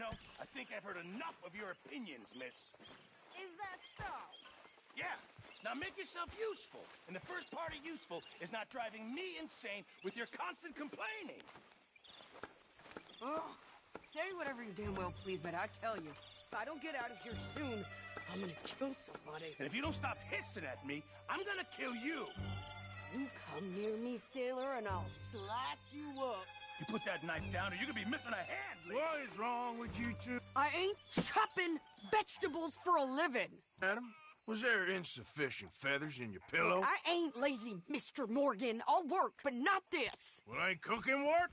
know, I think I've heard enough of your opinions, miss. Is that so? Yeah. Now make yourself useful. And the first part of useful is not driving me insane with your constant complaining. Oh, say whatever you damn well please, but I tell you, if I don't get out of here soon, I'm gonna kill somebody. And if you don't stop hissing at me, I'm gonna kill you. You come near me, sailor, and I'll slice you up. You put that knife down or you're gonna be missing a hand. What is wrong with you two? I ain't chopping vegetables for a living. Adam, was there insufficient feathers in your pillow? I ain't lazy, Mr. Morgan. I'll work, but not this. Well, ain't cooking work?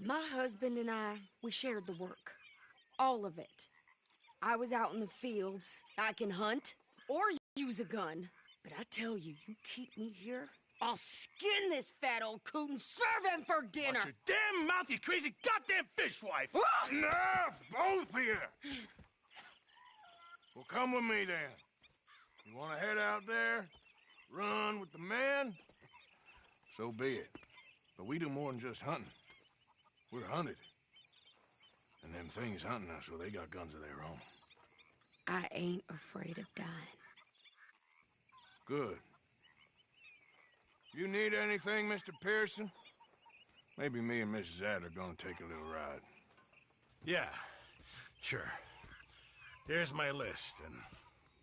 My husband and I, we shared the work. All of it. I was out in the fields. I can hunt or use a gun. But I tell you, you keep me here, I'll skin this fat old coot and serve him for dinner. Watch your damn mouth, you crazy goddamn fishwife! Enough, both of you! Well, come with me then. You want to head out there, run with the men? So be it. But we do more than just hunting. We're hunted. And them things hunting us, well, they got guns of their own. I ain't afraid of dying. Good. You need anything, Mr. Pearson? Maybe me and Mrs. Ad are gonna take a little ride. Yeah, sure. Here's my list, and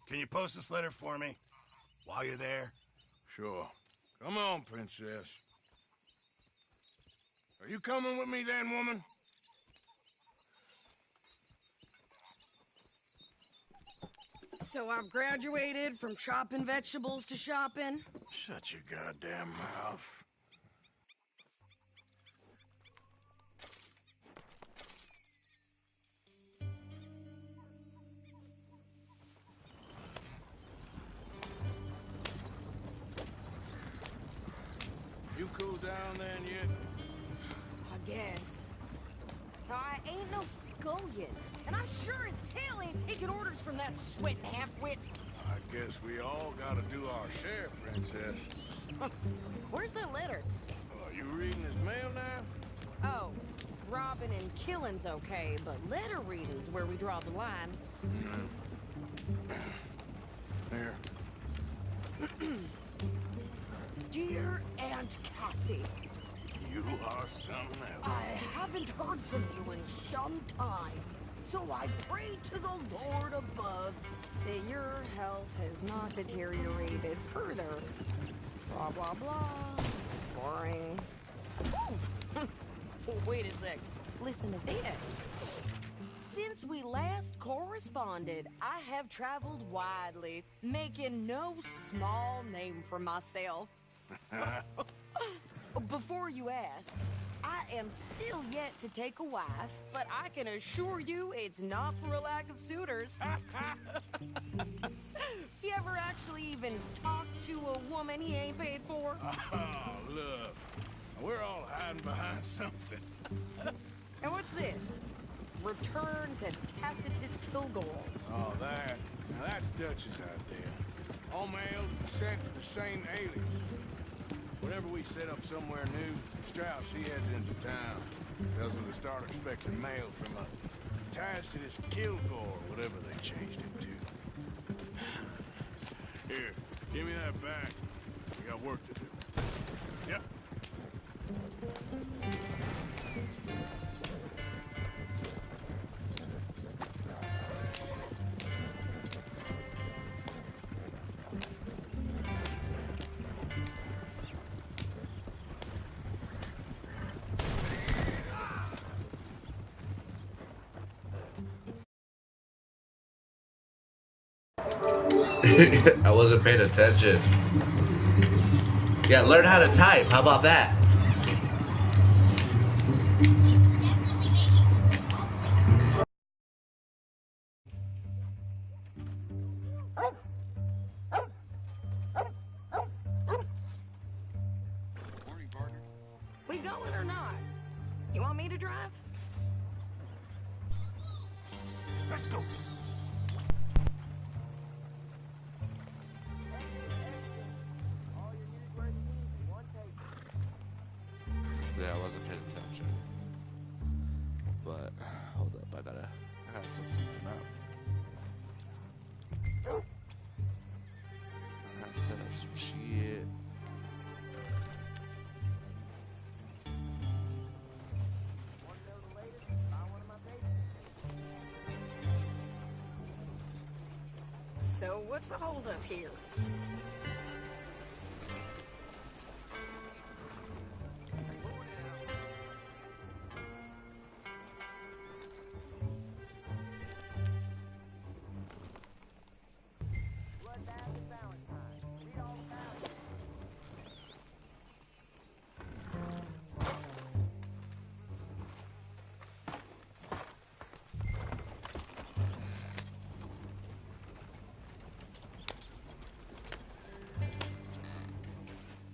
can you post this letter for me while you're there? Sure. Come on, Princess. Are you coming with me then, woman? So I've graduated from chopping vegetables to shopping? Shut your goddamn mouth. You cool down then yet? I guess. Now, I ain't no scullion, and I sure as hell ain't taking orders from that sweating half-wit. I guess we all gotta do our share, Princess. Where's that letter? Are you reading his mail now? Oh, robbing and killing's okay, but letter reading's where we draw the line. Here. Dear Aunt Kathy, You are something else. I haven't heard from you in some time, so I pray to the Lord above that your health has not deteriorated further. Blah, blah, blah. It's boring. Ooh. Wait a sec. Listen to this. Since we last corresponded, I have traveled widely, making no small name for myself. Before you ask, I am still yet to take a wife, but I can assure you it's not for a lack of suitors. You ever actually even talk to a woman he ain't paid for? Oh, look. We're all hiding behind something. And what's this? Return to Tacitus Kilgore. Oh, that. Now, that's Dutch's idea. All mails sent to the same alias. Whenever we set up somewhere new, Strauss, he heads into town. Tells them to start expecting mail from a Tacitus Kilgore, whatever they changed it to. Here, give me that back. We got work to do. Yep. I wasn't paying attention. Yeah, learn how to type. How about that? We going or not? You want me to drive? Let's go. attention. But hold up, I gotta sort something out. I gotta set up some shit. So what's the holdup here?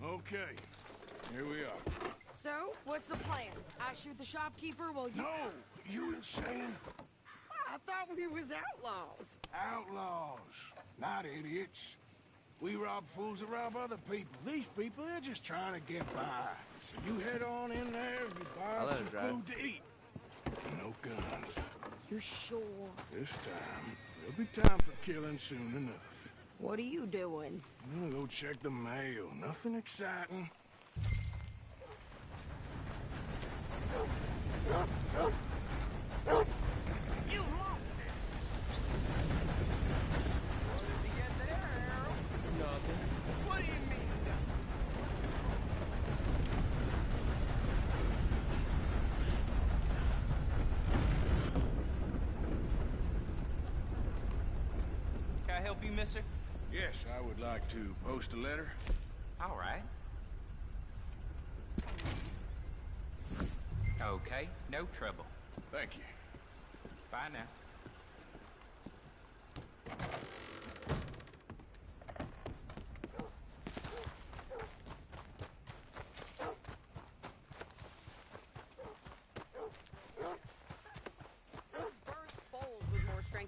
Okay, here we are. So, what's the plan? I shoot the shopkeeper while you... No! You insane? I thought we was outlaws. Outlaws, not idiots. We rob fools that rob other people. These people, they're just trying to get by. So you head on in there and you buy some food to eat. No guns. You're sure? This time, there'll be time for killing soon enough. What are you doing? I'm gonna go check the mail. Nothing exciting. You lost! What did you get there, Harold? Nothing. What do you mean, nothing? Can I help you, mister? Yes, I would like to post a letter. All right. Okay, no trouble. Thank you. Bye now.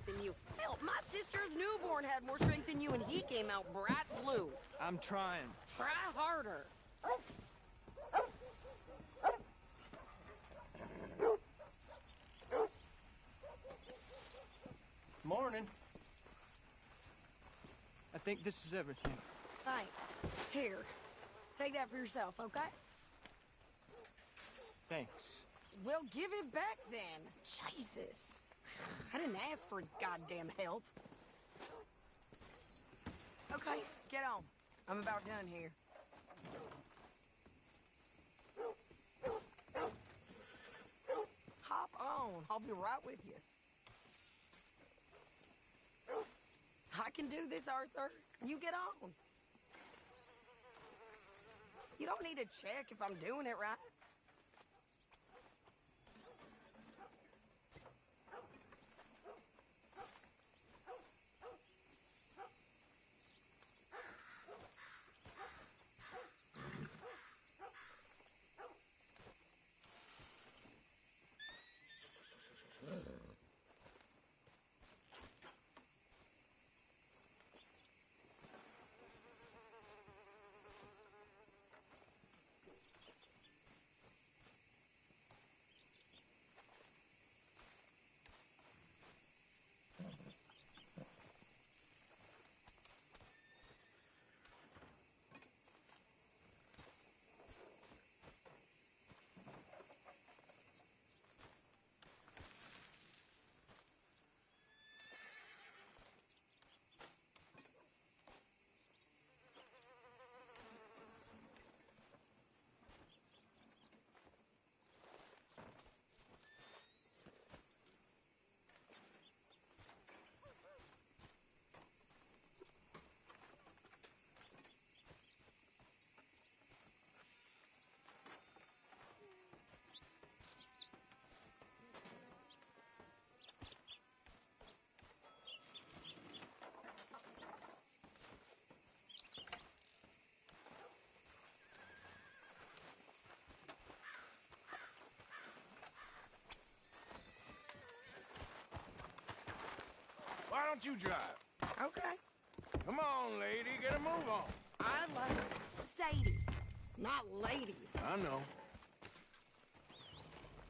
Than you. Hell, my sister's newborn had more strength than you, and he came out bright blue. I'm trying. Try harder. Morning. I think this is everything. Thanks. Here, take that for yourself, okay? Thanks. Well, give it back then. Jesus. I didn't ask for his goddamn help. Okay, get on. I'm about done here. Hop on. I'll be right with you. I can do this, Arthur. You get on. You don't need to check if I'm doing it right. Why don't you drive? Okay. Come on, lady, get a move on. I like Sadie, not lady. I know.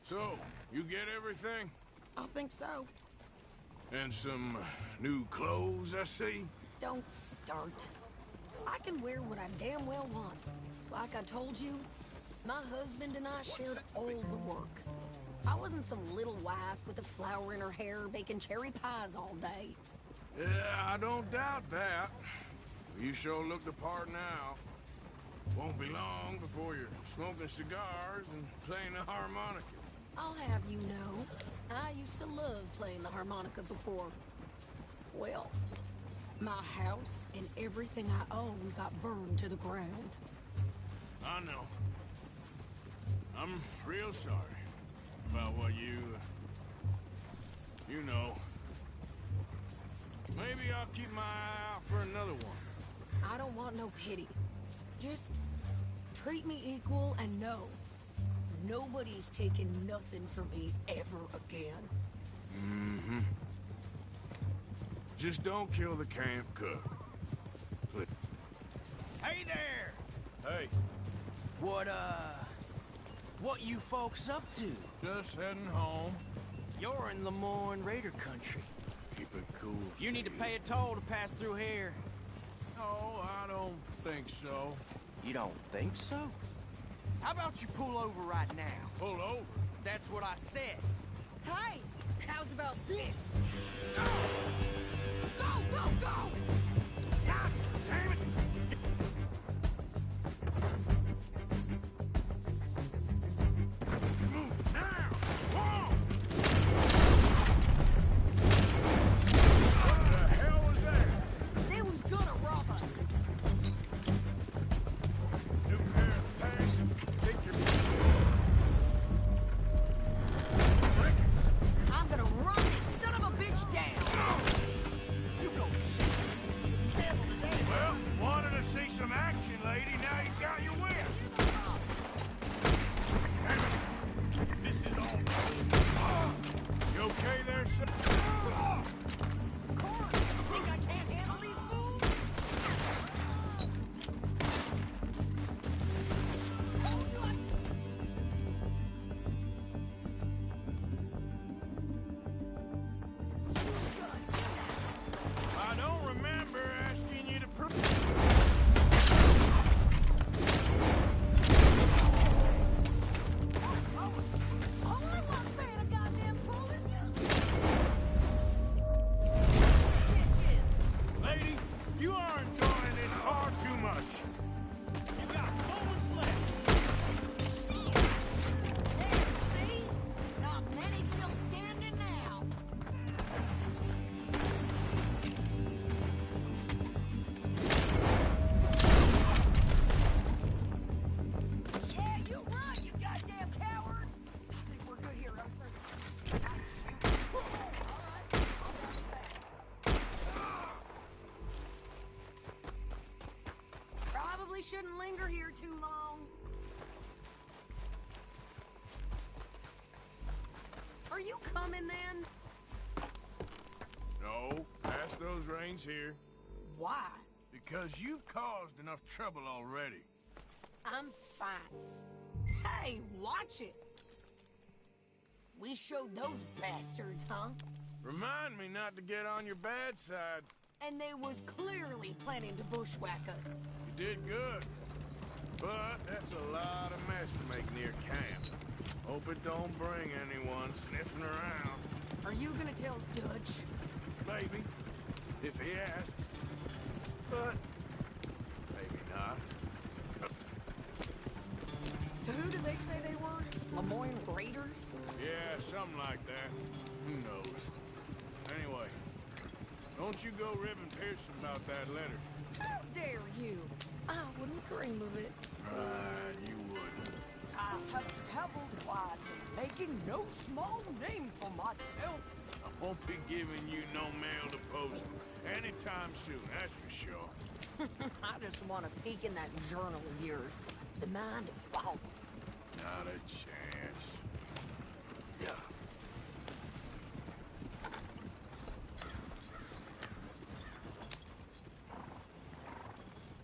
So, you get everything? I think so. And some new clothes, I see? Don't start. I can wear what I damn well want. Like I told you, my husband and I shared all the work. I wasn't some little wife with a flower in her hair baking cherry pies all day. Yeah, I don't doubt that. You sure look the part now. Won't be long before you're smoking cigars and playing the harmonica. I'll have you know, I used to love playing the harmonica before. Well, my house and everything I owned got burned to the ground. I know. I'm real sorry about what you know. Maybe I'll keep my eye out for another one. I don't want no pity. Just treat me equal and know nobody's taking nothing from me ever again. Mm-hmm. Just don't kill the camp cook. But... Hey there! Hey, What you folks up to? just heading home. You're in Lemoyne Raider country. Keep it cool. You need to Steve. pay a toll to pass through here. No, I don't think so. You don't think so? How about you pull over right now? Pull over. That's what I said. Hey, how's about this? Go, go, go! God damn it! Move now! Whoa! What the hell was that? They was gonna rob us. New pair of pants. Think you're... Rickets. I'm gonna run this son of a bitch down. You go shit. Well, wanted to see some action, lady. Now you got your wish. Damn it. This is all... You okay there, sir? Corn, you think I can't handle these fools? Told you I don't remember asking you to prove... all I want paying a goddamn toll is you. Bitches. Lady, you are enjoying this far too much. You got moments left. There, see? Not many still standing now. Yeah, you run, you goddamn coward! I think we're good here, Arthur. Probably shouldn't linger here too long. Are you coming then? No, pass those reins here. Why? Because you've caused enough trouble already. I'm fine. Hey, watch it. We showed those bastards, huh? Remind me not to get on your bad side. And they was clearly planning to bushwhack us. You did good. But that's a lot of mess to make near camp. Hope it don't bring anyone sniffing around. Are you gonna tell Dutch? Maybe. If he asks. But maybe not. So who did they say they were? Lemoyne Raiders? Yeah, something like that. Who knows? Anyway, don't you go ribbing Pearson about that letter. How dare you? I wouldn't dream of it. Right, you wouldn't. I have traveled widely, making no small name for myself. I won't be giving you no mail to post anytime soon, that's for sure. I just want to peek in that journal of yours. The mind boggles. Not a chance. Yeah.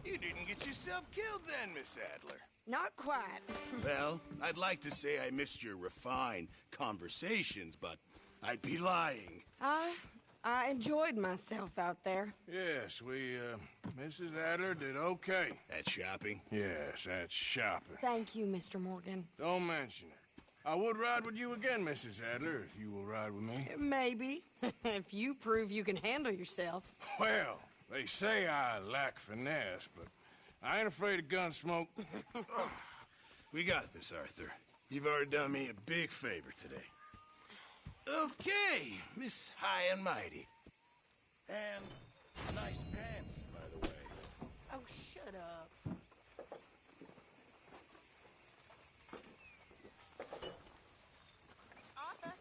You didn't get yourself killed then, Miss Adler. Not quite. Well, I'd like to say I missed your refined conversations, but I'd be lying. I enjoyed myself out there. Yes, Mrs. Adler did okay. At shopping? Yes, that's shopping. Thank you, Mr. Morgan. Don't mention it. I would ride with you again, Mrs. Adler, if you will ride with me. Maybe. If you prove you can handle yourself. Well, they say I lack finesse, but I ain't afraid of gun smoke. We got this, Arthur. You've already done me a big favor today. Okay, Miss High and Mighty. And nice pants, by the way. Oh, shut up. Arthur?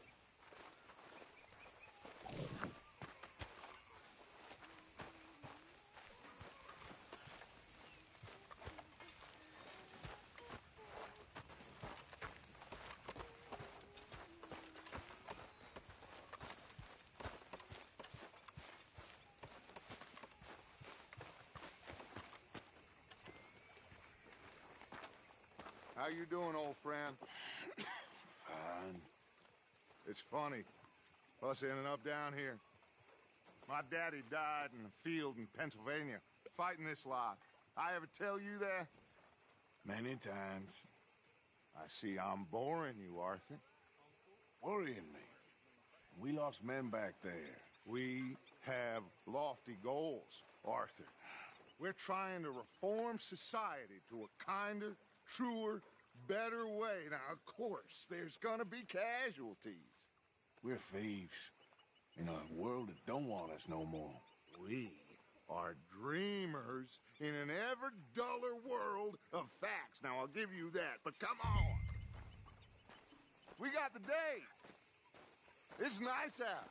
How you doing, old friend? Fine. It's funny, us ending up down here. My daddy died in a field in Pennsylvania, fighting this lot. I ever tell you that? Many times. I see I'm boring you, Arthur. Worrying me. We lost men back there. We have lofty goals, Arthur. We're trying to reform society to a kinder, truer, better way. Now, of course, there's gonna be casualties. We're thieves. In a world that don't want us no more. We are dreamers in an ever duller world of facts. Now, I'll give you that, but come on. We got the day. It's nice out.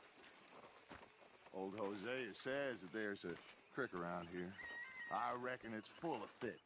Old Hosea says that there's a creek around here. I reckon it's full of fish.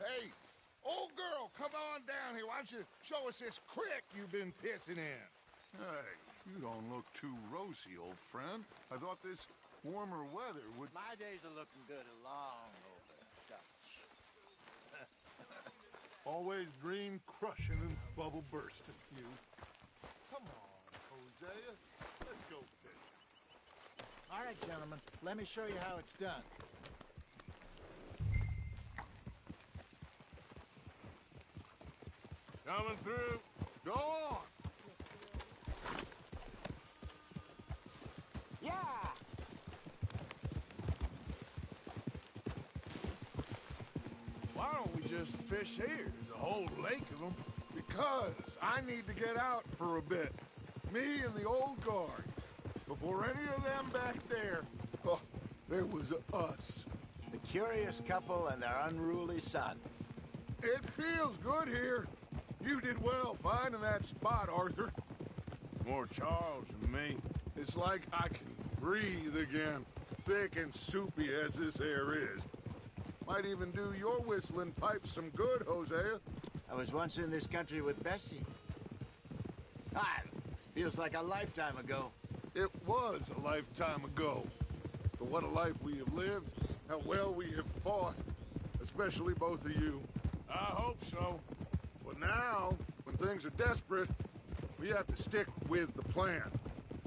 Hey, old girl, come on down here. Why don't you show us this creek you've been pissing in? Hey, you don't look too rosy, old friend. I thought this warmer weather would... My days are looking good along over Dutch. Always green crushing and bubble bursting, you. Come on, Hosea. Let's go fishing. All right, gentlemen, let me show you how it's done. Coming through. Go on. Yeah! Why don't we just fish here? There's a whole lake of them. Because I need to get out for a bit. Me and the old guard. Before any of them back there, oh, there was us. The curious couple and their unruly son. It feels good here. You did well finding that spot, Arthur. More Charles than me. It's like I can breathe again, thick and soupy as this air is. Might even do your whistling pipes some good, Hosea. I was once in this country with Bessie. Ah, feels like a lifetime ago. It was a lifetime ago. But what a life we have lived, how well we have fought, especially both of you. I hope so. But now, when things are desperate, we have to stick with the plan.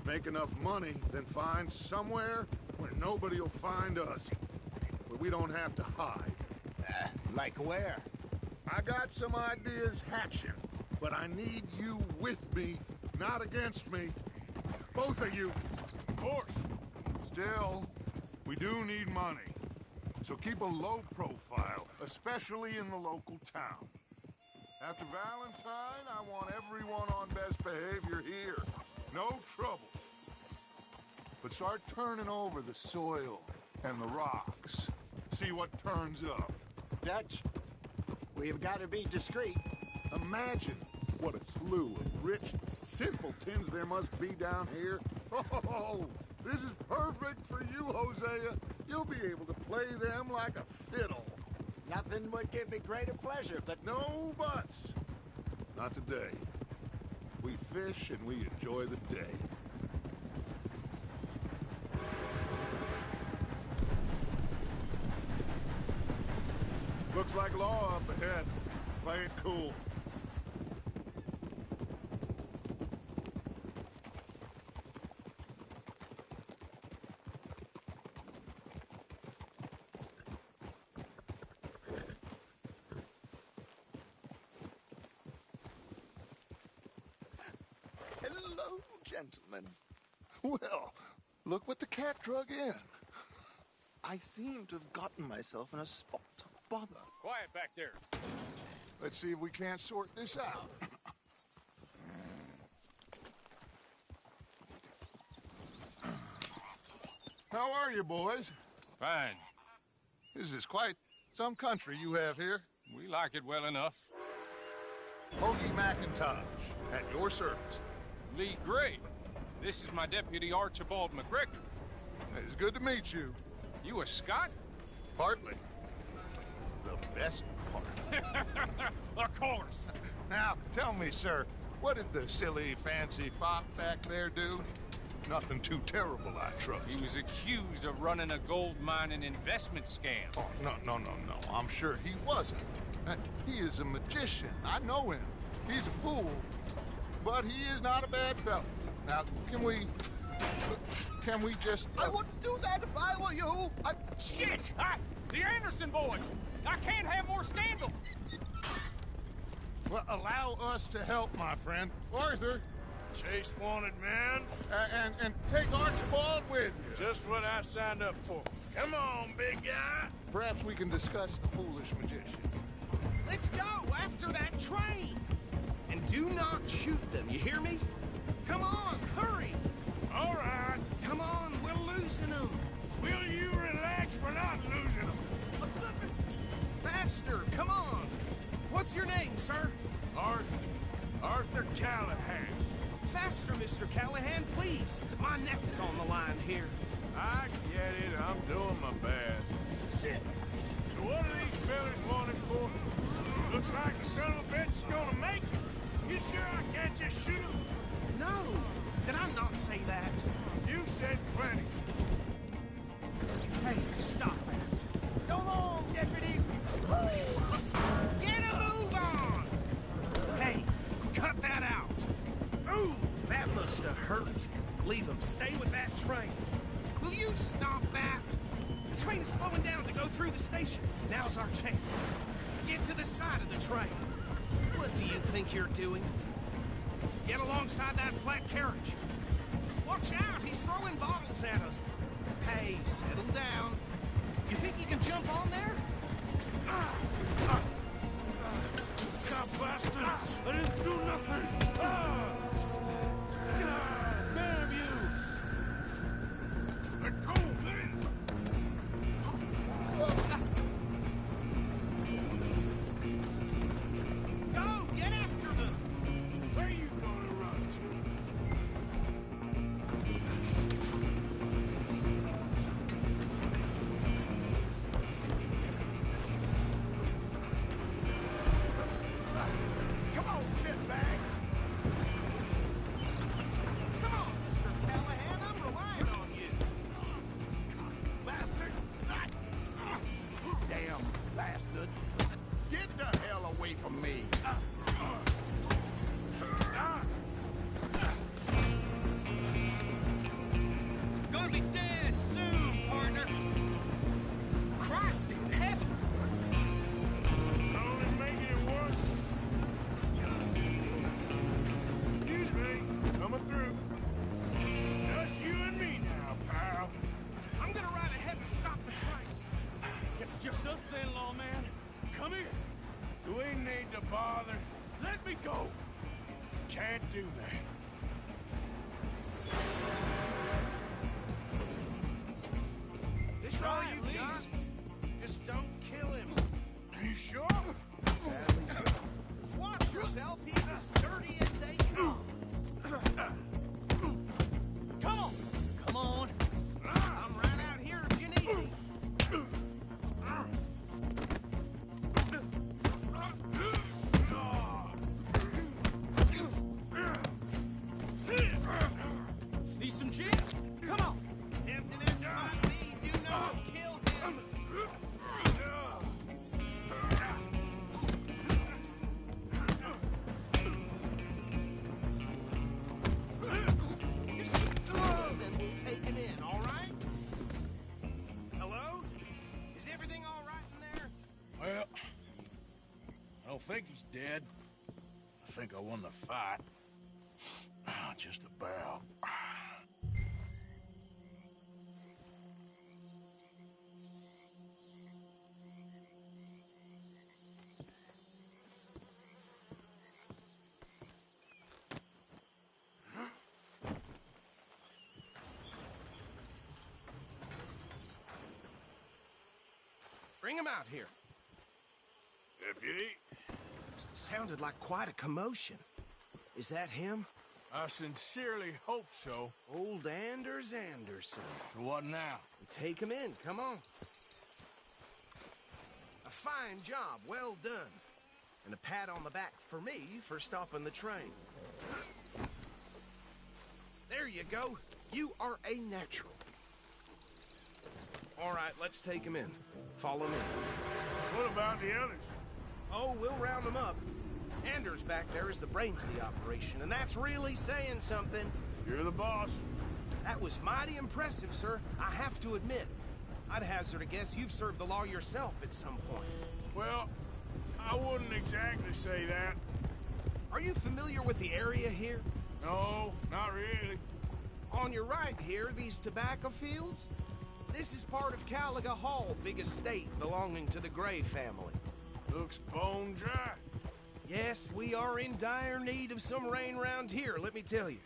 Make enough money, then find somewhere where nobody will find us. Where we don't have to hide. Like where? I got some ideas hatching, but I need you with me, not against me. Both of you. Of course. Still, we do need money. So keep a low profile, especially in the local town. After Valentine, I want everyone on best behavior here. No trouble. But start turning over the soil and the rock. relax. See what turns up. Dutch, we've got to be discreet. Imagine what a slew of rich simpletons there must be down here. Oh, this is perfect for you, Hosea. You'll be able to play them like a fiddle. Nothing would give me greater pleasure, but No buts. Not today. We fish and we enjoy the day. Looks like law up ahead. Play it cool. Hello, gentlemen. Well, look what the cat drug in. I seem to have gotten myself in a spot of bother. Quiet back there. Let's see if we can't sort this out. How are you, boys? Fine. This is quite some country you have here. We like it well enough. Hoagie McIntosh, at your service. Lee Gray. This is my deputy Archibald McGregor. It's good to meet you. You a Scot? Partly. The best part. Of course. Now, tell me, sir, what did the silly, fancy fop back there do? Nothing too terrible, I trust. He was accused of running a gold mining investment scam. Oh, no. I'm sure he wasn't. He is a magician. I know him. He's a fool. But he is not a bad fellow. Now, can we just... I wouldn't do that if I were you. Shit! The Anderson boys! I can't have more scandal! Well, allow us to help, my friend. Arthur, Chase wanted man. and take Archibald with you. Just what I signed up for. Come on, big guy. Perhaps we can discuss the foolish magician. Let's go after that train. And do not shoot them, you hear me? Come on, hurry. All right. Come on, we're losing them. Will you relax? We're not losing them. Faster, come on. What's your name, sir? Arthur Callahan. Faster, Mr. Callahan, please. My neck is on the line here. I get it. I'm doing my best. Shit. So what are these fellas wanted for? Looks like the son of a bitch is gonna make it. You sure I can't just shoot him? No, did I not say that? You said plenty. Hey, stop that. Go on, deputies! Get a move on! Hey, cut that out. Ooh, that must have hurt. Leave him. Stay with that train. Will you stop that? The train is slowing down to go through the station. Now's our chance. Get to the side of the train. What do you think you're doing? Get alongside that flat carriage. Watch out, he's throwing bottles at us. Hey, settle down. You think you can jump on there? God bastards! I didn't do nothing! Damn you! Let go, man! Go, get after them! Where you gonna run Come on, shitbag! Come on, Mr. Callahan, I'm relying on you! Bastard! Damn bastard! Get the hell away from me! Gonna be dead soon, partner! Christ in heaven! Only making it worse. Excuse me, coming through. Just you and me now, pal. I'm gonna ride ahead and stop the train. It's just us then, lawman. Come here. Do we need to bother? Let me go. Can't do that. This Try at you got? least. sure? Sadly so. Watch yourself, he's as dirty as they come. Come on! Come on! I'm right out here if you need me. Need some gin? Come on! Tempting as it might be, do not kill him! Just keep the road and we'll take him in, all right? Hello? Is everything all right in there? Well, I don't think he's dead. I think I won the fight. Just about. Bring him out here. Deputy? Sounded like quite a commotion. Is that him? I sincerely hope so. Old Anders Anderson. So what now? Take him in, come on. A fine job, well done. And a pat on the back for me for stopping the train. There you go. You are a natural. All right, let's take him in. Follow me. What about the others? Oh, we'll round them up. Anders back there is the brains of the operation, and that's really saying something. You're the boss. That was mighty impressive, sir. I have to admit. I'd hazard a guess you've served the law yourself at some point. Well, I wouldn't exactly say that. Are you familiar with the area here? No, not really. On your right here, these tobacco fields? This is part of Caliga Hall, big estate belonging to the Gray family. Looks bone dry. Yes, we are in dire need of some rain round here, let me tell you.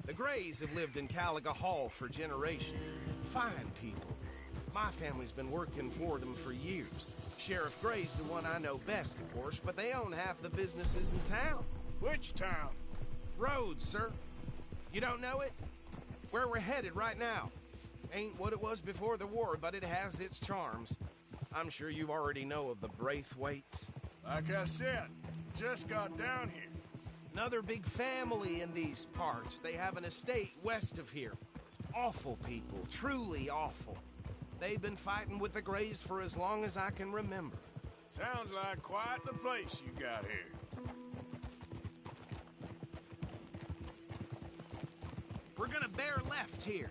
The Grays have lived in Caliga Hall for generations. Fine people. My family's been working for them for years. Sheriff Gray's the one I know best, of course, but they own half the businesses in town. Which town? Rhodes, sir. You don't know it? Where we're headed right now. Ain't what it was before the war, but it has its charms. I'm sure you already know of the Braithwaites. Like I said, just got down here. Another big family in these parts. They have an estate west of here. Awful people, truly awful. They've been fighting with the Grays for as long as I can remember. Sounds like quite the place you got here. We're gonna bear left here.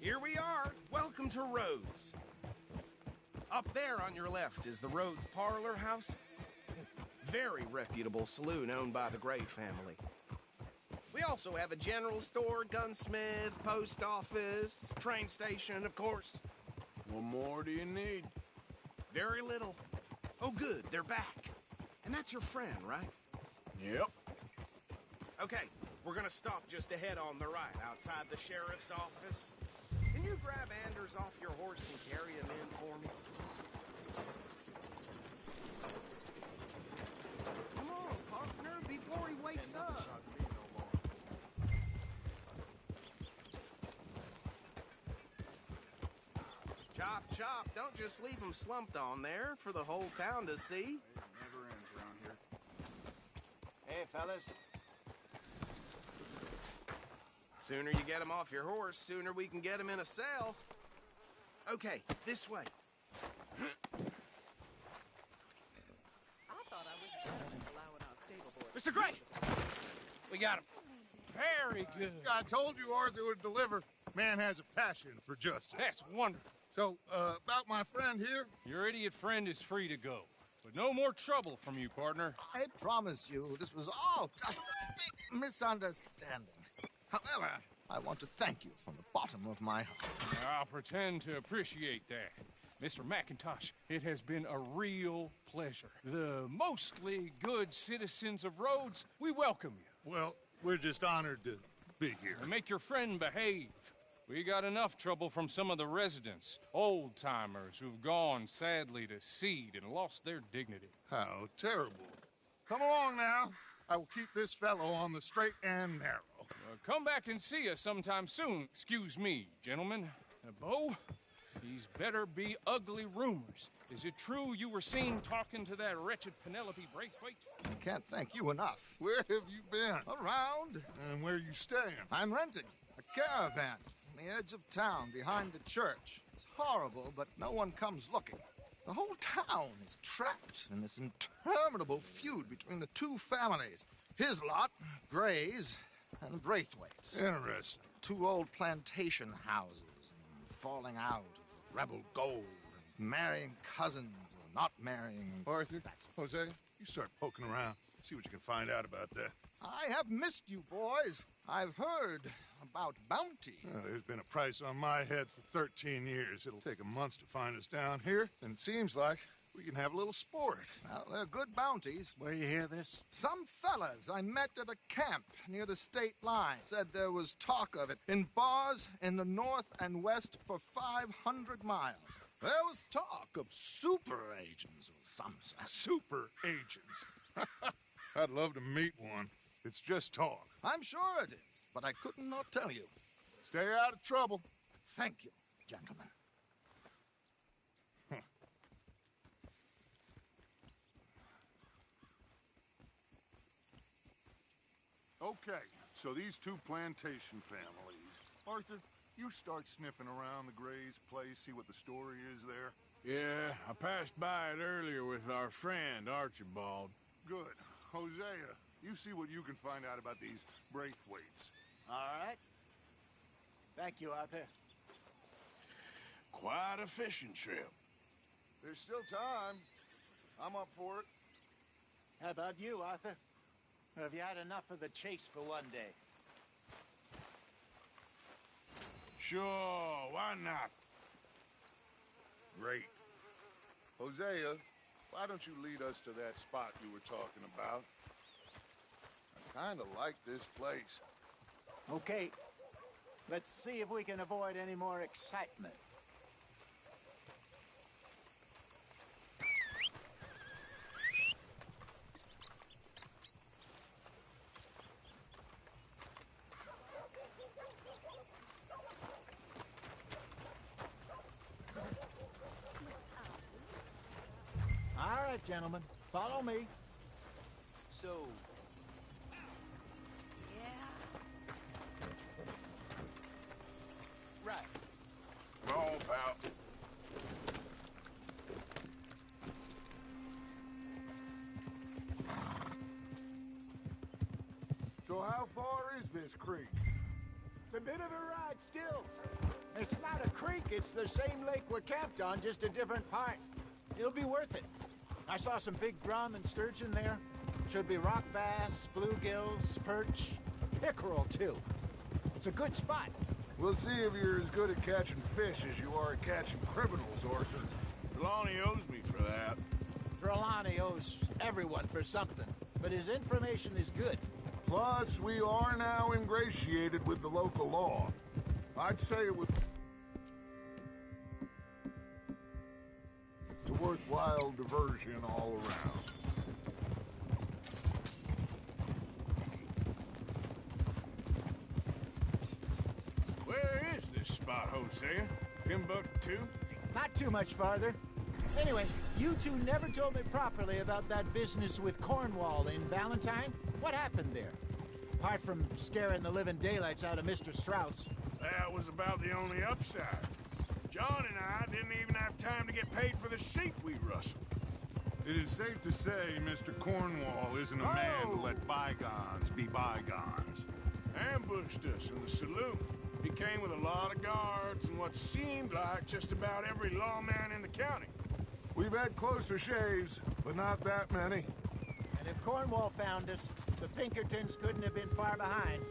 Here we are. Welcome to Rhodes. Up there on your left is the Rhodes Parlor House. Very reputable saloon owned by the Gray family. We also have a general store, gunsmith, post office, train station, of course. What more do you need? Very little. Oh, good, they're back. And that's your friend, right? Yep. Okay, we're gonna stop just ahead on the right, outside the sheriff's office. Can you grab Anders off your horse and carry him in for me? Come on, partner, before he wakes up. Chop, chop. Don't just leave him slumped on there for the whole town to see. It never ends around here. Hey, fellas. Sooner you get him off your horse, sooner we can get him in a cell. Okay, this way. I thought I was allowing our stable boy. Mr. Gray! We got him. Very good. I told you Arthur would deliver. Man has a passion for justice. That's wonderful. So, about my friend here? Your idiot friend is free to go. but no more trouble from you, partner. I promise you, this was all just a big misunderstanding. However, I want to thank you from the bottom of my heart. I'll pretend to appreciate that. Mr. McIntosh, it has been a real pleasure. The mostly good citizens of Rhodes, we welcome you. Well, we're just honored to be here. And make your friend behave. We got enough trouble from some of the residents, old-timers who've gone, sadly, to seed and lost their dignity. How terrible. Come along now. I will keep this fellow on the straight and narrow. Come back and see us sometime soon. Excuse me, gentlemen. Bo, these better be ugly rumors. Is it true you were seen talking to that wretched Penelope Braithwaite? I can't thank you enough. Where have you been? Around. And where are you staying? I'm renting a caravan on the edge of town behind the church. It's horrible, but no one comes looking. The whole town is trapped in this interminable feud between the two families. His lot, Gray's, and Braithwaite's. Interesting. Two old plantation houses, and falling out of the rebel gold, and marrying cousins or not marrying. Arthur, Jose, you start poking around. See what you can find out about that. I have missed you, boys. I've heard about bounty. There's been a price on my head for 13 years. It'll take a month to find us down here, and it seems like we can have a little sport. Well, they're good bounties. Where you hear this? Some fellas I met at a camp near the state line said there was talk of it in bars in the north and west for 500 miles. There was talk of super agents or some such. Super agents. I'd love to meet one. It's just talk. I'm sure it is, but I couldn't not tell you. Stay out of trouble. Thank you, gentlemen. Okay, so these two plantation families. Arthur, you start sniffing around the Gray's place, see what the story is there. Yeah, I passed by it earlier with our friend, Archibald. Good. Hosea, you see what you can find out about these Braithwaites. All right. Thank you, Arthur. Quite a fishing trip. There's still time. I'm up for it. How about you, Arthur? Or have you had enough of the chase for one day? Sure, why not? Great. Hosea, why don't you lead us to that spot you were talking about? I kind of like this place. Okay. Let's see if we can avoid any more excitement. All right, gentlemen. Follow me. So, right. Come on, pal. So how far is this creek? It's a bit of a ride still. It's not a creek, it's the same lake we're camped on, just a different part. It'll be worth it. I saw some big drum and sturgeon there. Should be rock bass, bluegills, perch, pickerel too. It's a good spot. We'll see if you're as good at catching fish as you are at catching criminals, Arthur. Trelawney owes me for that. Trelawney owes everyone for something, but his information is good. Plus, we are now ingratiated with the local law. I'd say it was... It's a worthwhile diversion all around. Where is this spot, Hosea? Timbuktu? Not too much farther. Anyway, you two never told me properly about that business with Cornwall in Valentine. What happened there? Apart from scaring the living daylights out of Mr. Strauss. That was about the only upside. John and I didn't even have time to get paid for the sheep we rustled. It is safe to say Mr. Cornwall isn't a man to let bygones be bygones. Ambushed us in the saloon. He came with a lot of guards and what seemed like just about every lawman in the county. We've had closer shaves, but not that many. And if Cornwall found us, the Pinkertons couldn't have been far behind.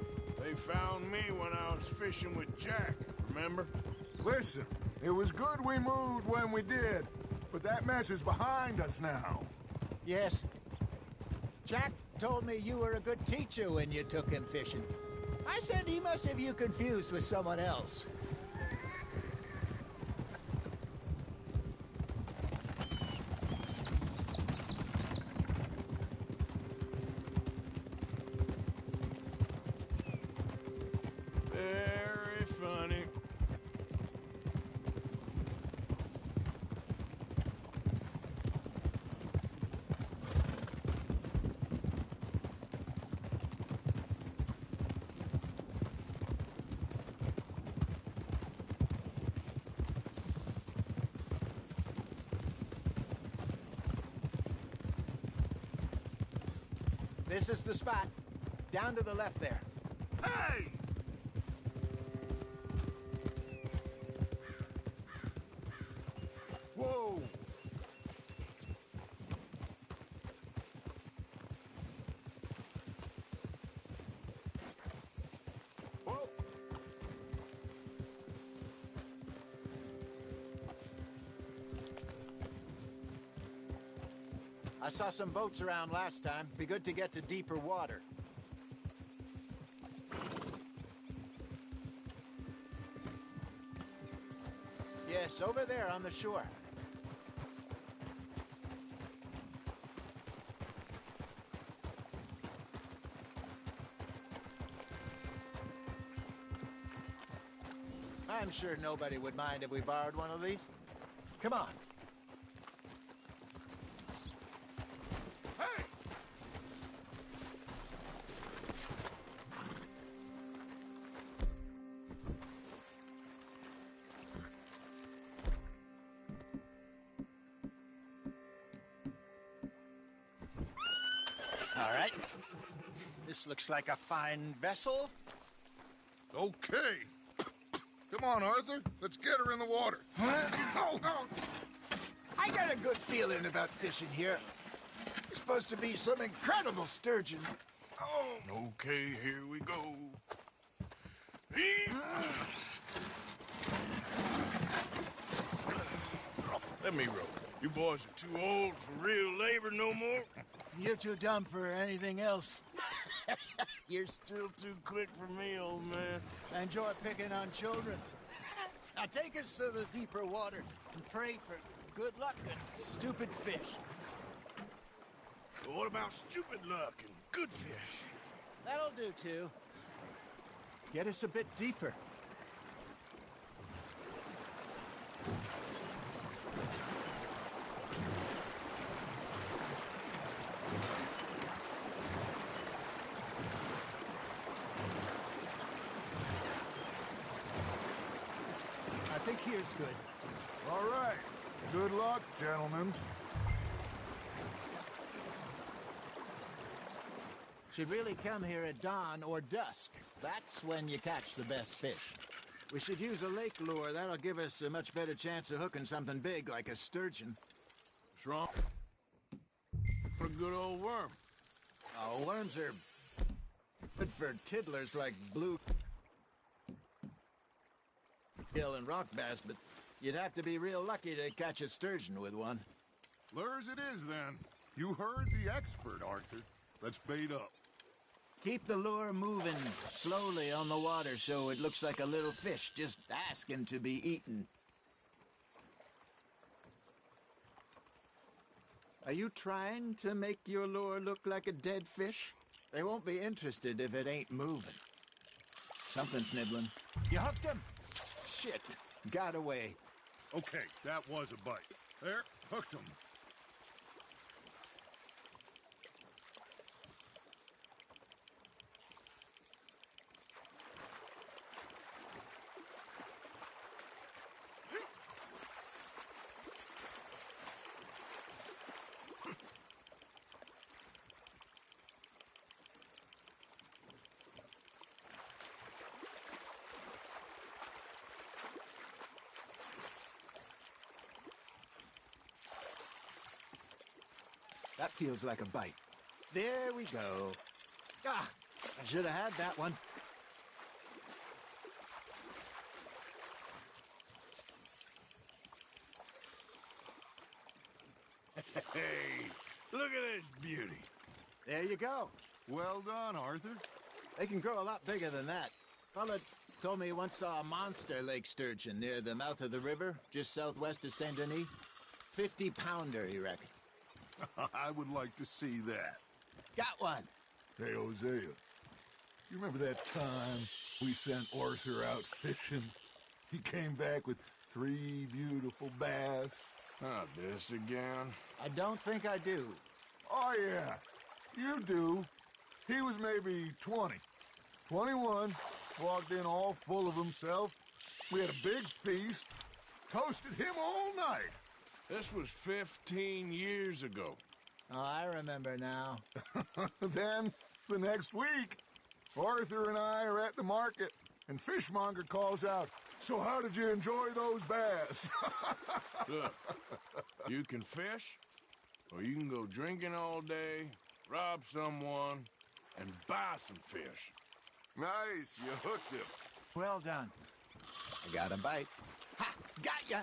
They found me when I was fishing with Jack, remember? Listen, it was good we moved when we did, but that mess is behind us now. Yes. Jack told me you were a good teacher when you took him fishing. I said he must have you confused with someone else. Very funny. This is the spot. Down to the left there. Hey! Whoa! Whoa! I saw some boats around last time. Be good to get to deeper water. Yes, over there on the shore. I'm sure nobody would mind if we borrowed one of these. Come on. Hey! All right. This looks like a fine vessel. Okay. Come on, Arthur. Let's get her in the water. Oh. I got a good feeling about fishing here. It's supposed to be some incredible sturgeon. Oh. Okay, here we go. Let me row. You boys are too old for real labor no more. You're too dumb for anything else. You're still too quick for me, old man. I enjoy picking on children. Now take us to the deeper water and pray for good luck and stupid fish. But what about stupid luck and good fish? That'll do, too. Get us a bit deeper. I think here's good. All right. Good luck, gentlemen. Should really come here at dawn or dusk. That's when you catch the best fish. We should use a lake lure. That'll give us a much better chance of hooking something big like a sturgeon. What's wrong? For a good old worm. Oh, worms are good for tiddlers like blue gill and rock bass, but you'd have to be real lucky to catch a sturgeon with one. Lures it is, then. You heard the expert, Arthur. Let's bait up. Keep the lure moving slowly on the water so it looks like a little fish just asking to be eaten. Are you trying to make your lure look like a dead fish? They won't be interested if it ain't moving. Something's nibbling. You hooked him? Shit. Got away. Okay, that was a bite. There, hooked him. That feels like a bite. There we go. Ah, I should have had that one. Hey, look at this beauty. There you go. Well done, Arthur. They can grow a lot bigger than that. Fella told me he once saw a monster lake sturgeon near the mouth of the river, just southwest of Saint Denis. 50-pounder, he reckoned. I would like to see that. Got one. Hey, Hosea, you remember that time we sent Arthur out fishing? He came back with 3 beautiful bass. Not this again. I don't think I do. Oh, yeah, you do. He was maybe 20, 21, walked in all full of himself. We had a big feast, toasted him all night. This was 15 years ago. Oh, I remember now. Then, the next week, Arthur and I are at the market, and Fishmonger calls out, "So how did you enjoy those bass?" Look, you can fish, or you can go drinking all day, rob someone, and buy some fish. Nice, you hooked him. Well done. I got a bite. Ha! Got ya!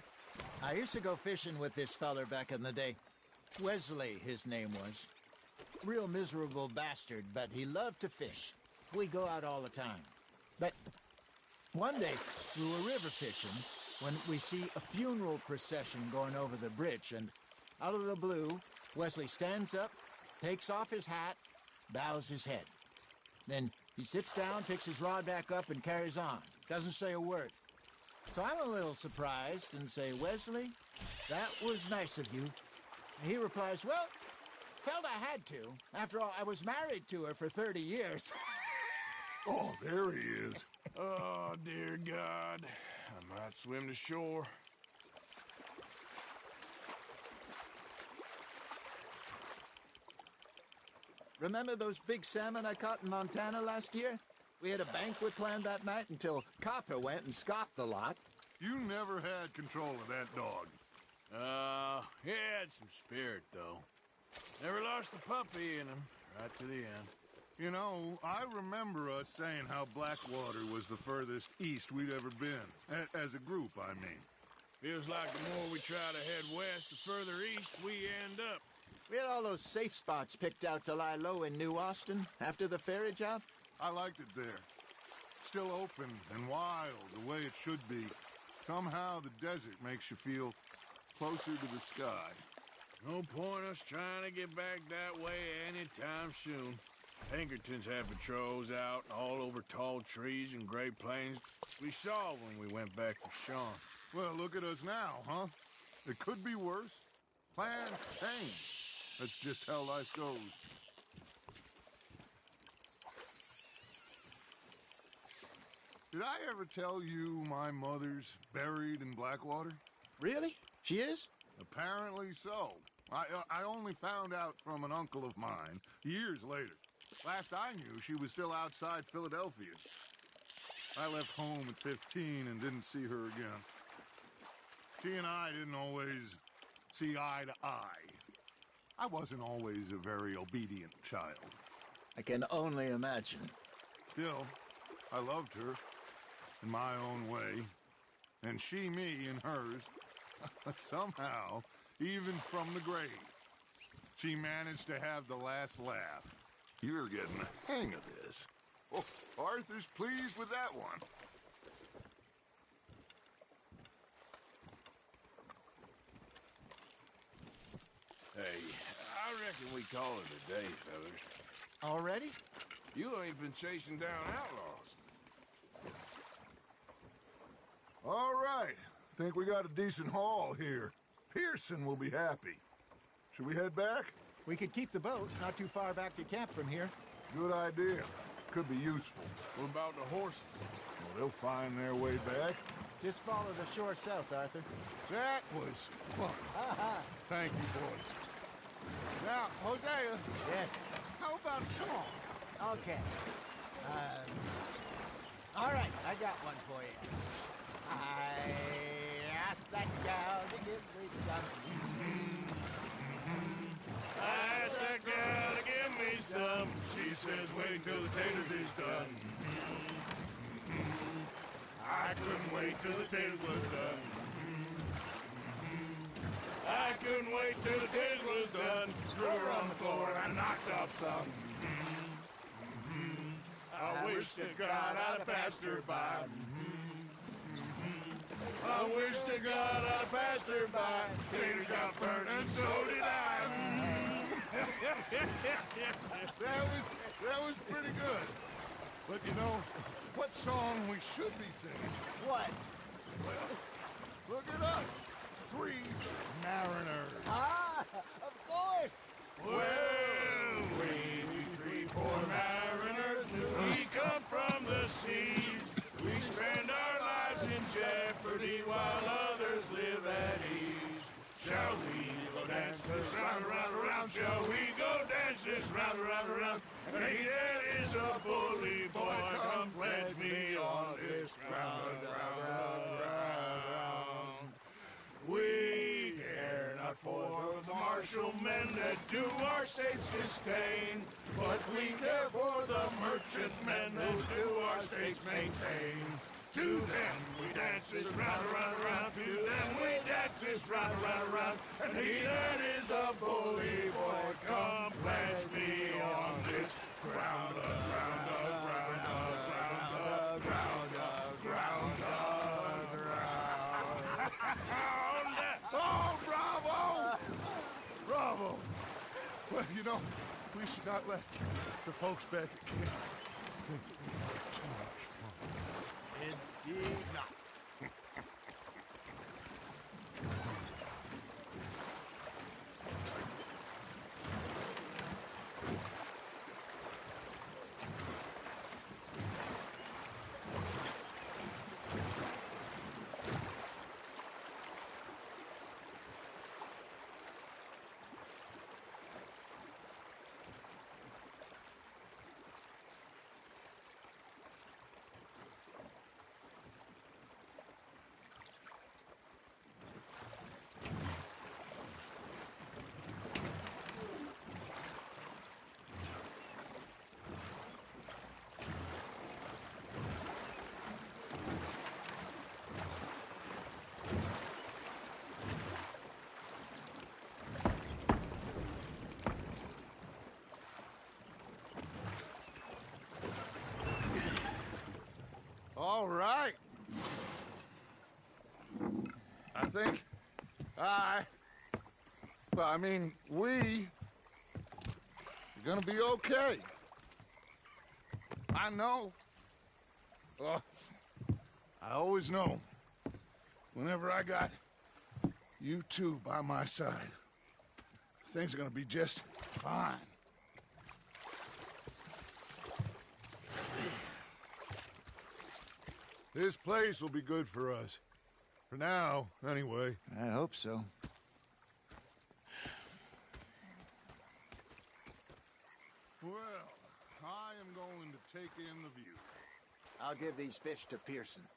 I used to go fishing with this feller back in the day. Wesley, his name was. Real miserable bastard, but he loved to fish. We'd go out all the time. But one day, we were river fishing when we see a funeral procession going over the bridge, and out of the blue, Wesley stands up, takes off his hat, bows his head. Then he sits down, picks his rod back up, and carries on. Doesn't say a word. So I'm a little surprised and say, "Wesley, that was nice of you." And he replies, "Well, felt I had to. After all, I was married to her for 30 years. Oh, there he is. Oh, dear God. I might swim to shore. Remember those big salmon I caught in Montana last year? We had a banquet planned that night until Copper went and scoffed the lot. You never had control of that dog. He had some spirit, though. Never lost the puppy in him, right to the end. You know, I remember us saying how Blackwater was the furthest east we'd ever been. As a group, I mean. Feels like the more we try to head west, the further east we end up. We had all those safe spots picked out to lie low in New Austin after the ferry job. I liked it there. Still open and wild, the way it should be. Somehow the desert makes you feel closer to the sky. No point us trying to get back that way anytime soon. Pinkertons had patrols out all over tall trees and Great Plains. We saw when we went back to Sean. Well, look at us now, huh? It could be worse. Plans change. That's just how life goes. Did I ever tell you my mother's buried in Blackwater? Really? She is? Apparently so. I only found out from an uncle of mine years later. Last I knew, she was still outside Philadelphia. I left home at 15 and didn't see her again. She and I didn't always see eye to eye. I wasn't always a very obedient child. I can only imagine. Still, I loved her in my own way, and she me in hers. Somehow, even from the grave, she managed to have the last laugh. You're getting the hang of this. Oh, Arthur's pleased with that one. Hey, I reckon we call it a day, fellas. Already? You ain't been chasing down outlaws. All right. Think we got a decent haul here. Pearson will be happy. Should we head back? We could keep the boat not too far back to camp from here. Good idea. Could be useful. What about the horses? Well, they'll find their way back. Just follow the shore south, Arthur. That was fun. Thank you, boys. Now, Hosea, Yes. how about a song? Okay. All right, I got one for you. I asked that gal to give me something. I says wait till the taters is done. I couldn't wait till the taters was done. I couldn't wait till the taters was done. Threw her on the floor and I knocked off some. I wish to God I'd passed her by. I wish to God I'd passed her by. Taters got burned and so did I. That was pretty good. But you know, what song we should be singing? What? Well, look at us. 3 mariners. Ah, of course. Well, we 3 poor mariners, we come from the seas. We spend our lives in jeopardy while others live at ease. Shall we go dance this round, around, around? Shall we go dance this round, around, around? Hey, that is a bully boy, come pledge me on this ground, round, round. We care not for the martial men that do our states disdain, but we care for the merchant men that do our states maintain. To them we dance this round, around, around. To them we dance this round, around, around. And he that is a bully boy, come pledge me on this ground, ground, ground, ground, ground, ground, ground. Oh, bravo! Bravo! Well, you know, we should not let the folks back at camp think that we had too much fun. Indeed not. All right. I think we are gonna be okay. I know. I always know. Whenever I got you two by my side, things are gonna be just fine. This place will be good for us. For now, anyway. I hope so. Well, I am going to take in the view. I'll give these fish to Pearson.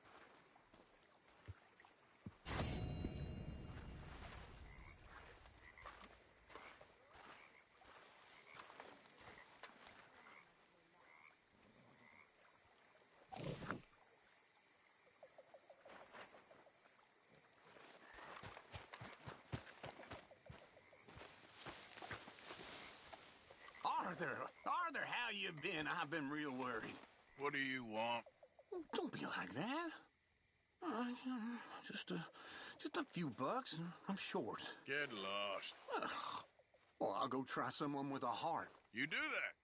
Arthur, how you been? I've been real worried. What do you want? Oh, don't be like that. Just a few bucks. I'm short. Get lost. Well, I'll go try someone with a heart. You do that.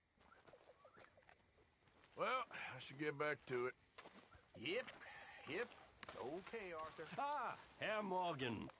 Well, I should get back to it. Yep. Okay, Arthur. Ah, Herr Morgan.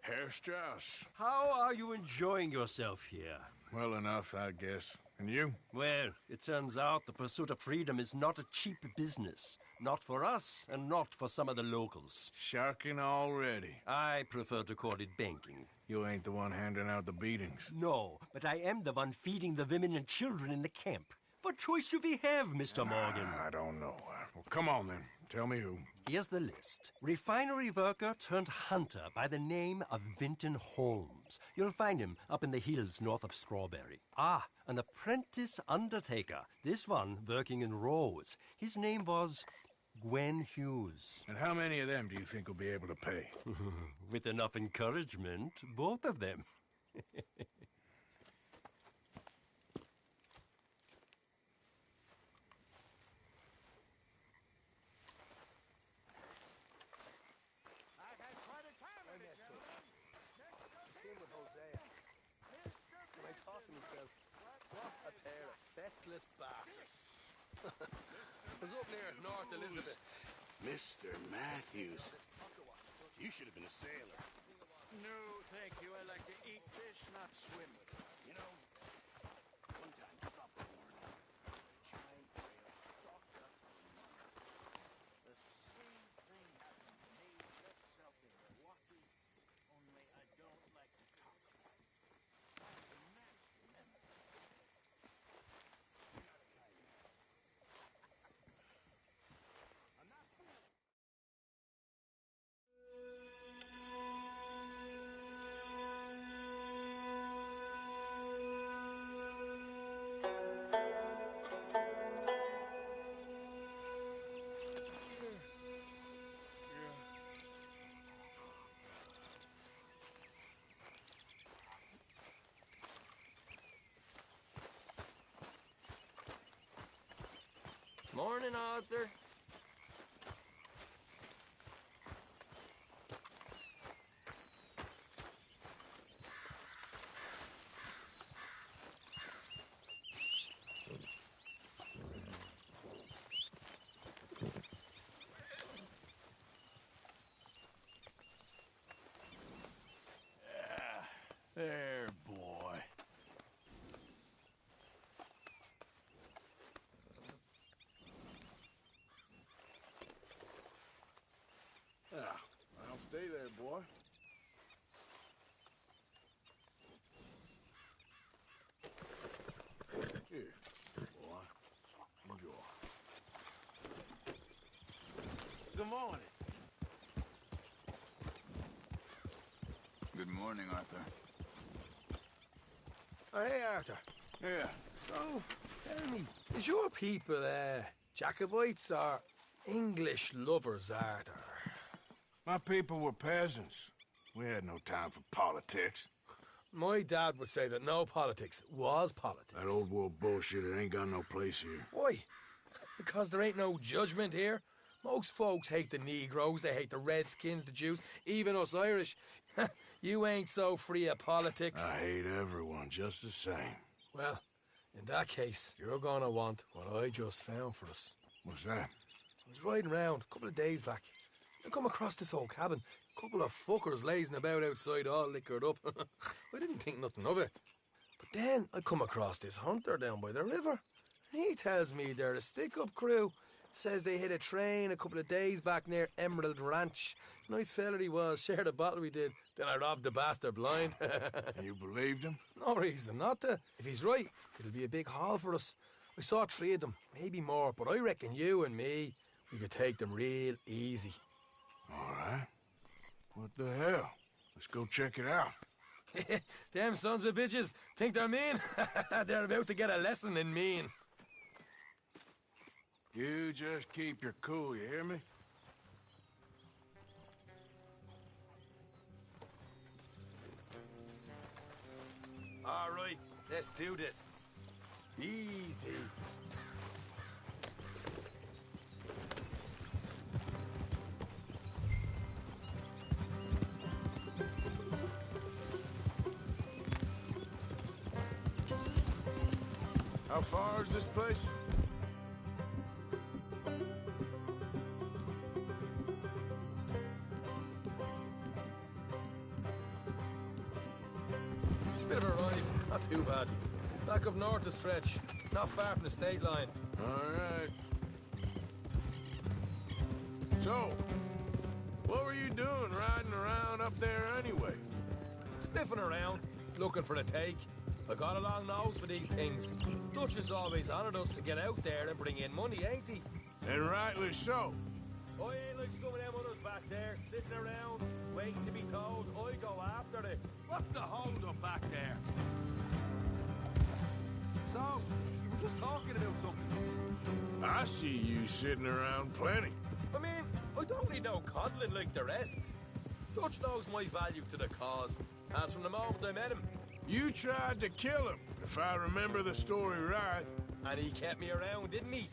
Herr Strauss. How are you enjoying yourself here? Well enough, I guess. And you? Well, it turns out the pursuit of freedom is not a cheap business. Not for us, and not for some of the locals. Sharking already. I prefer to call it banking. You ain't the one handing out the beatings. No, but I am the one feeding the women and children in the camp. What choice do we have, Mr. Morgan? I don't know. Well, come on then. Tell me who. Here's the list. Refinery worker turned hunter by the name of Vinton Holmes. You'll find him up in the hills north of Strawberry. Ah, an apprentice undertaker. This one working in rows. His name was Gwen Hughes. And how many of them do you think will be able to pay? With enough encouragement, both of them. I was up near North Elizabeth. Mr. Matthews. You should have been a sailor. No, thank you. I like to eat fish, not swim. You know, one time, stop the warning. Giant whale stalked us for months. The same thing happened to me just south of Milwaukee, only I don't like to talk about it. The mass remember. Morning, Arthur. There, boy. I'll stay there, boy. Here, boy. Enjoy. Good morning. Good morning, Arthur. Oh, hey, Arthur. Yeah. So, tell me, is your people, Jacobites or English lovers, Arthur? My people were peasants. We had no time for politics. My dad would say that no politics was politics. That old world bullshit, it ain't got no place here. Why? Because there ain't no judgment here. Most folks hate the Negroes, they hate the Redskins, the Jews, even us Irish. You ain't so free of politics. I hate everyone just the same. Well, in that case, you're gonna want what I just found for us. What's that? I was riding around a couple of days back. I come across this old cabin. A couple of fuckers lazing about outside all liquored up. I didn't think nothing of it. But then I come across this hunter down by the river. And he tells me they're a stick-up crew. Says they hit a train a couple of days back near Emerald Ranch. Nice fella he was, shared a bottle we did. Then I robbed the bastard blind. And you believed him? No reason not to. If he's right, it'll be a big haul for us. I saw 3 of them, maybe more, but I reckon you and me, we could take them real easy. All right. What the hell? Let's go check it out. Them sons of bitches think they're mean. They're about to get a lesson in mean. You just keep your cool, you hear me? All right, let's do this. Easy. How far is this place? It's a bit of a ride, not too bad. Back up north a stretch, not far from the state line. All right. So, what were you doing riding around up there anyway? Sniffing around, looking for a take. I got a long nose for these things. Dutch has always honoured us to get out there and bring in money, ain't he? And rightly so. I ain't like some of them others back there, sitting around, waiting to be told. I go after it. What's the hold up back there? So, you were just talking about something. I see you sitting around plenty. I mean, I don't need no coddling like the rest. Dutch knows my value to the cause, as from the moment I met him. You tried to kill him, if I remember the story right. And he kept me around, didn't he?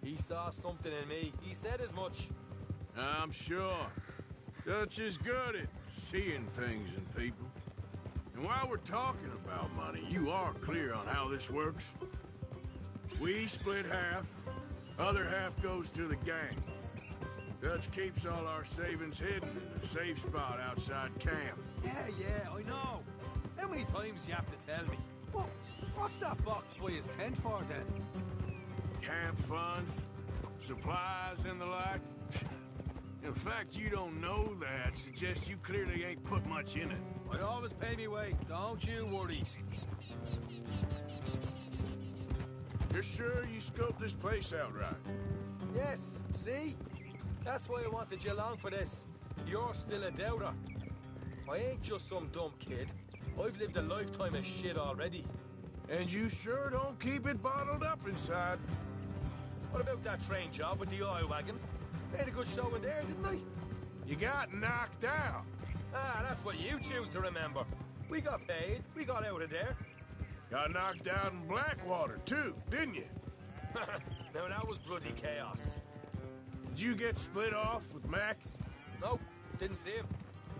He saw something in me. He said as much. I'm sure. Dutch is good at seeing things in people. And while we're talking about money, you are clear on how this works? We split half, other half goes to the gang. Dutch keeps all our savings hidden in a safe spot outside camp. Yeah, I know. How many times you have to tell me? Well, what's that box by his tent for, then? Camp funds, supplies, and the like. In fact, you don't know that suggests you clearly ain't put much in it. I always pay me way, don't you worry. You're sure you scoped this place out right? Yes, see? That's why I wanted you along for this. You're still a doubter. I ain't just some dumb kid. I've lived a lifetime of shit already. And you sure don't keep it bottled up inside. What about that train job with the oil wagon? Made a good show in there, didn't I? You got knocked out. Ah, that's what you choose to remember. We got paid. We got out of there. Got knocked out in Blackwater, too, didn't you? Now, that was bloody chaos. Did you get split off with Mac? Nope, didn't see him.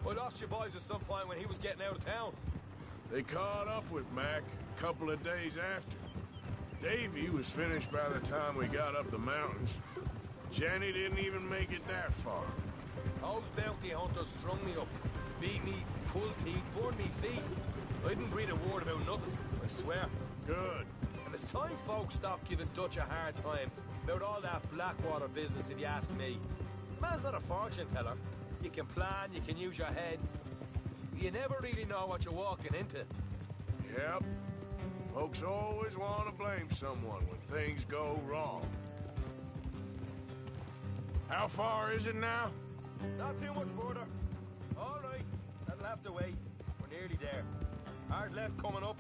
I lost your boys at some point when he was getting out of town. They caught up with Mac a couple of days after. Davy was finished by the time we got up the mountains. Jenny didn't even make it that far. Those bounty hunters strung me up. Beat me, pulled teeth, burned me feet. I didn't breathe a word about nothing, I swear. Good. And it's time folks stop giving Dutch a hard time about all that Blackwater business, if you ask me. Man's not a fortune teller. You can plan, you can use your head. You never really know what you're walking into. Yep. Folks always want to blame someone when things go wrong. How far is it now? Not too much further. All right, that'll have to wait. We're nearly there. Hard left coming up.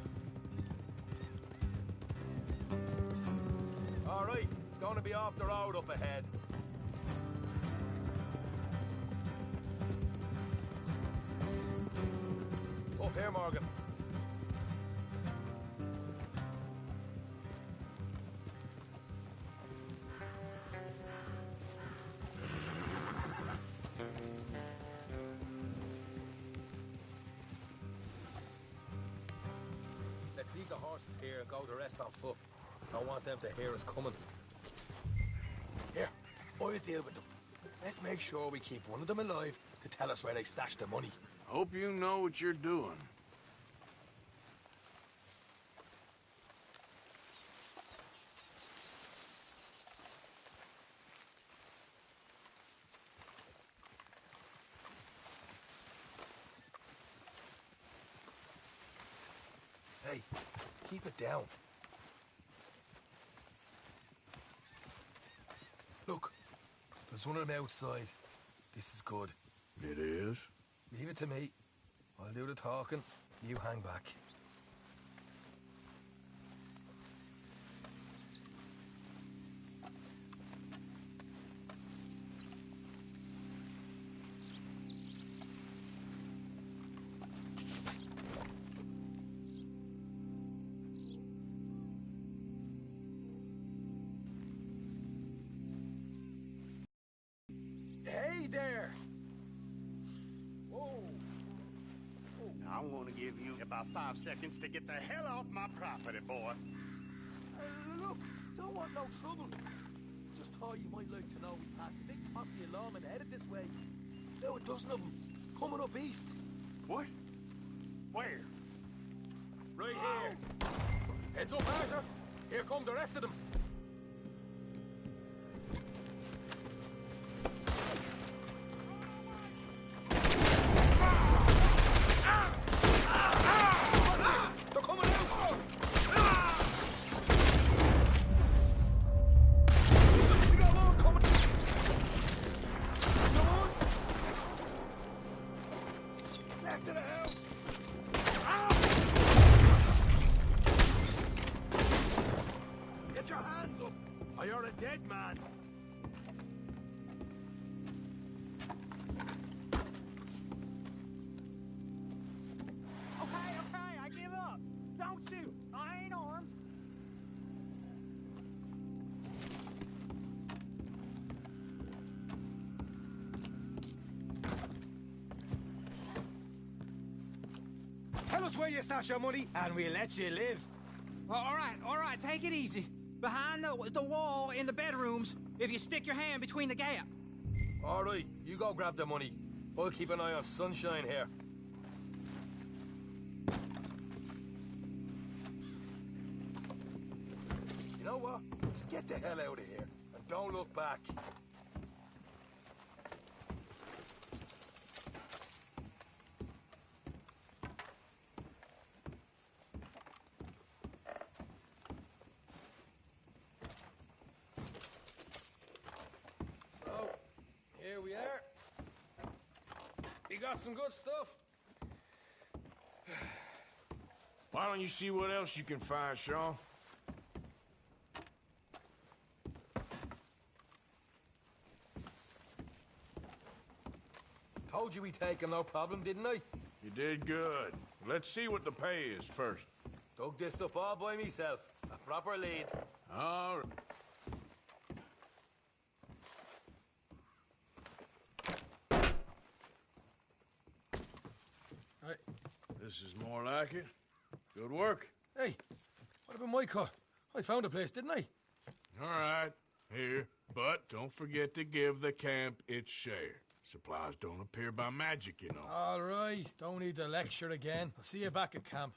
All right, it's going to be off the road up ahead. Up here, Morgan. Let's leave the horses here and go the rest on foot. Don't want them to hear us coming. Here, I'll deal with them. Let's make sure we keep one of them alive to tell us where they stashed the money. Hope you know what you're doing. Hey, keep it down. Look, there's one of them outside. This is good. It is? Leave it to me. I'll do the talking. You hang back. Hey there! Whoa! I'm gonna give you about 5 seconds to get the hell off my property, boy. Look, don't want no trouble. Just thought you might like to know we passed a big posse of lawmen headed this way. About a dozen of them, coming up east. What? Where? Right here. Heads up, Arthur. Here come the rest of them. They're coming out! We got one coming! Back to the house! Get your hands up, or you're a dead man. Okay, I give up. Don't shoot. I ain't armed. Tell us where you stash your money, and we'll let you live. All right, take it easy. Behind the wall in the bedrooms, if you stick your hand between the gap. All right, you go grab the money. I'll keep an eye on Sunshine here. You know what? Just get the hell out of here, and don't look back. Oh, here we are. We got some good stuff. Why don't you see what else you can find, Sean? Told you we'd take him, no problem, didn't I? You did good. Let's see what the pay is first. Dug this up all by myself. A proper lead. All right. Right. This is more like it. Good work. Hey, what about my cut? I found a place, didn't I? All right, here. But don't forget to give the camp its share. Supplies don't appear by magic, you know. All right, don't need the lecture again. I'll see you back at camp.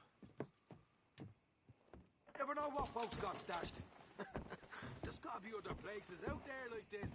Never know what folks got stashed. There's gotta be other places out there like this.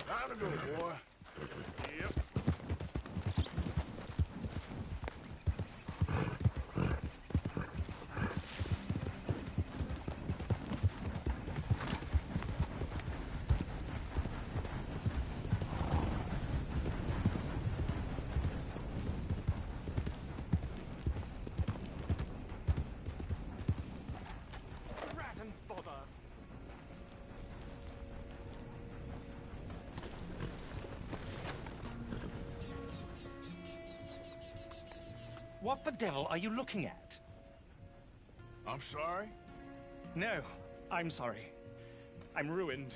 Time to go, boy. Yep. Rat and bother. What the devil are you looking at? I'm sorry? No, I'm sorry. I'm ruined.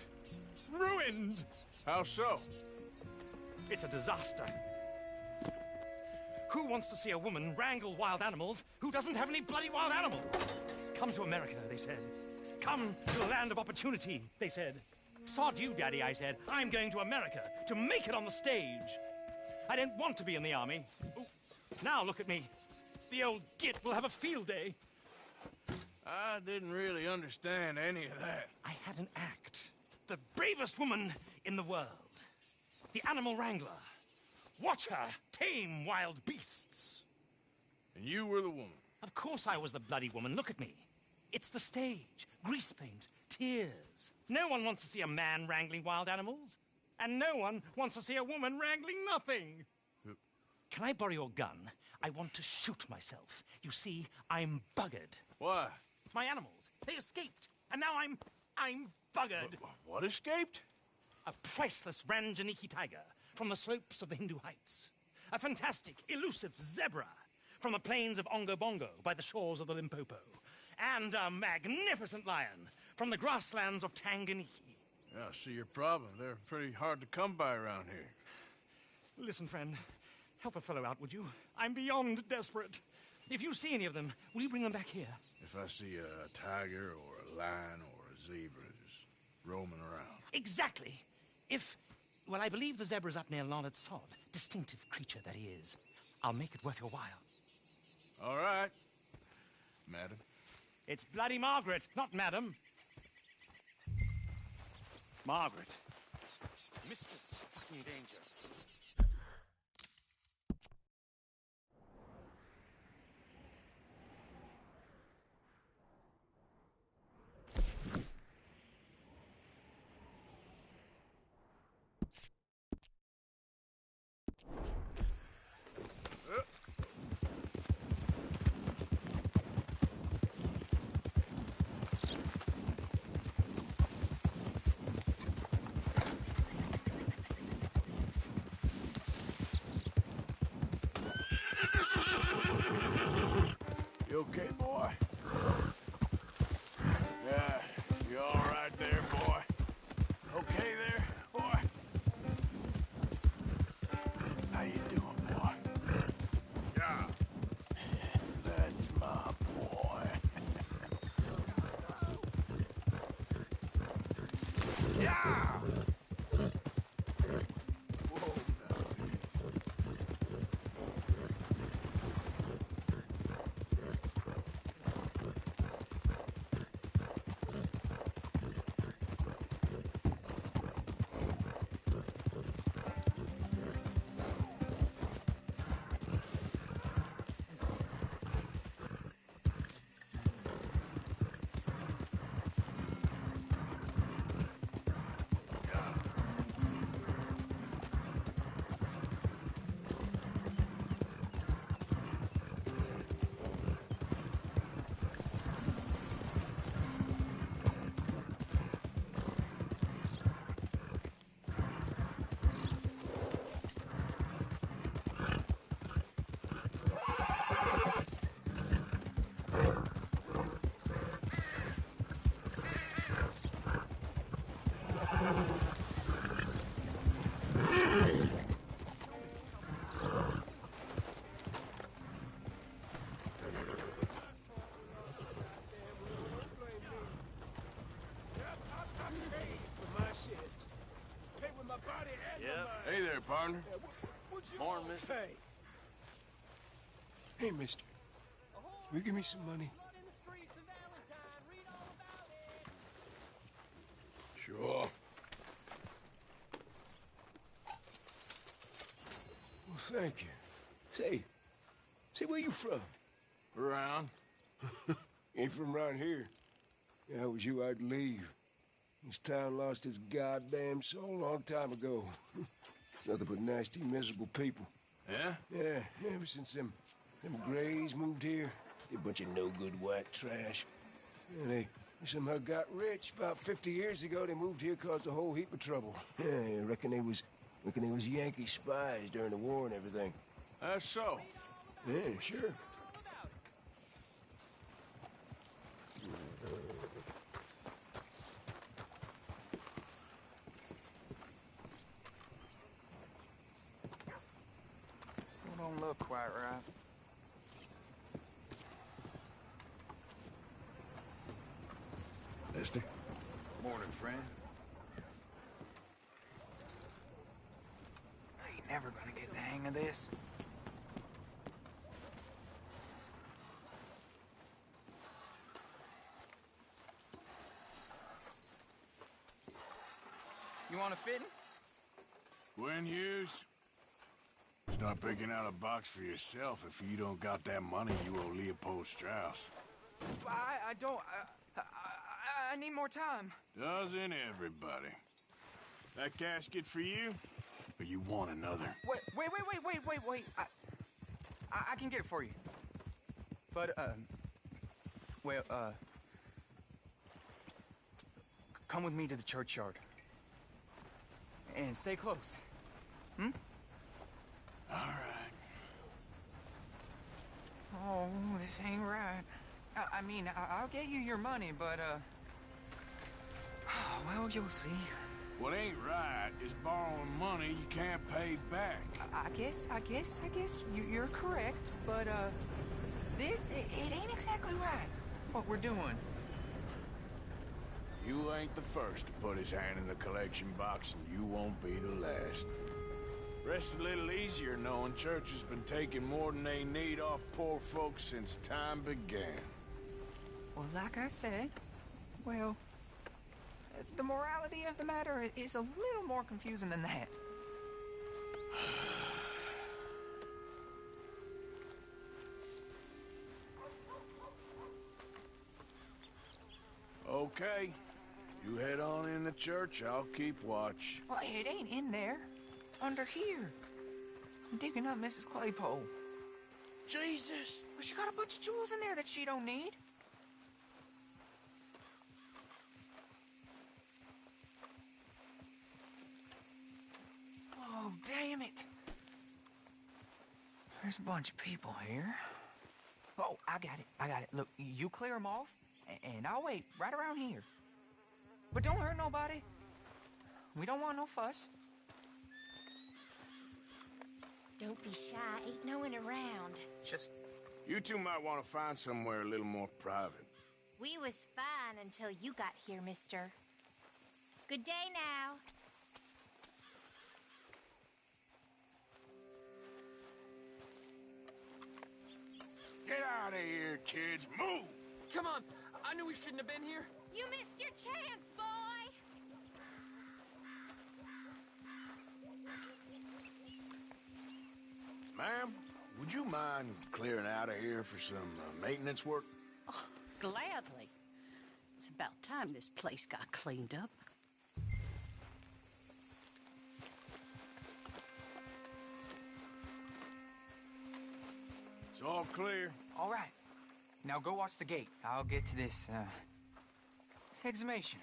Ruined! How so? It's a disaster. Who wants to see a woman wrangle wild animals who doesn't have any bloody wild animals? Come to America, they said. Come to the land of opportunity, they said. Sod you, Daddy, I said. I'm going to America to make it on the stage. I didn't want to be in the army. Ooh. Now look at me. The old git will have a field day. I didn't really understand any of that. I had an act. The bravest woman in the world. The animal wrangler. Watch her tame wild beasts. And you were the woman? Of course I was the bloody woman. Look at me. It's the stage. Grease paint. Tears. No one wants to see a man wrangling wild animals. And no one wants to see a woman wrangling nothing. Can I borrow your gun? I want to shoot myself. You see, I'm buggered. What? My animals, they escaped. And now I'm buggered. What escaped? A priceless Ranjaniki tiger from the slopes of the Hindu Heights. A fantastic, elusive zebra from the plains of Ongo Bongo by the shores of the Limpopo. And a magnificent lion from the grasslands of Tanganyika. Yeah, I see your problem. They're pretty hard to come by around here. Listen, friend, help a fellow out, would you? I'm beyond desperate. If you see any of them, will you bring them back here? If I see a tiger or a lion or a zebra just roaming around. Exactly. Well, I believe the zebra's up near Larned Sod. Distinctive creature that he is. I'll make it worth your while. All right, madam. It's bloody Margaret, not madam. Margaret. Mistress of fucking danger. You okay, boy? Yeah, you all right there, boy? Okay there, boy? How you doing, boy? Yeah. That's my boy. Yeah! Hey there, partner. Morning, mister. Hey, mister. Will you give me some money? Sure. Well, thank you. Say, where you from? Around. Ain't from around here. If I was you, I'd leave. This town lost its goddamn soul a long time ago. Nothing but nasty, miserable people. Yeah? Yeah, ever since them Greys moved here, they a bunch of no-good white trash. Yeah, they somehow got rich. About 50 years ago, they moved here, caused a whole heap of trouble. Yeah, I reckon they was Yankee spies during the war and everything. That's so. Yeah, sure. Don't look quite right. Mister? Morning, friend. I ain't never gonna get the hang of this. You want a fitting? Gwen Hughes? Start picking out a box for yourself. If you don't got that money, you owe Leopold Strauss. I don't... I need more time. Doesn't everybody? That casket for you? Or you want another? Wait. I can get it for you. But, come with me to the churchyard. And stay close. Hmm? All right. Oh, this ain't right. I mean, I'll get you your money, but, well, you'll see. What ain't right is borrowing money you can't pay back. I guess you're correct, but, it ain't exactly right, what we're doing. You ain't the first to put his hand in the collection box, and you won't be the last. Rest a little easier knowing church has been taking more than they need off poor folks since time began. Well, like I said, well, the morality of the matter is a little more confusing than that. Okay. You head on in the church, I'll keep watch. Well, it ain't in there. It's under here. I'm digging up Mrs. Claypole. Jesus! Well, she got a bunch of jewels in there that she don't need. Oh, damn it. There's a bunch of people here. Oh, I got it. Look, you clear them off, and I'll wait right around here. But don't hurt nobody. We don't want no fuss. Don't be shy. Ain't no one around. Just... You two might want to find somewhere a little more private. We was fine until you got here, mister. Good day now. Get out of here, kids. Move! Come on. I knew we shouldn't have been here. You missed your chance, boy! Ma'am, would you mind clearing out of here for some maintenance work? Oh, gladly. It's about time this place got cleaned up. It's all clear. All right. Now go watch the gate. I'll get to this exhumation.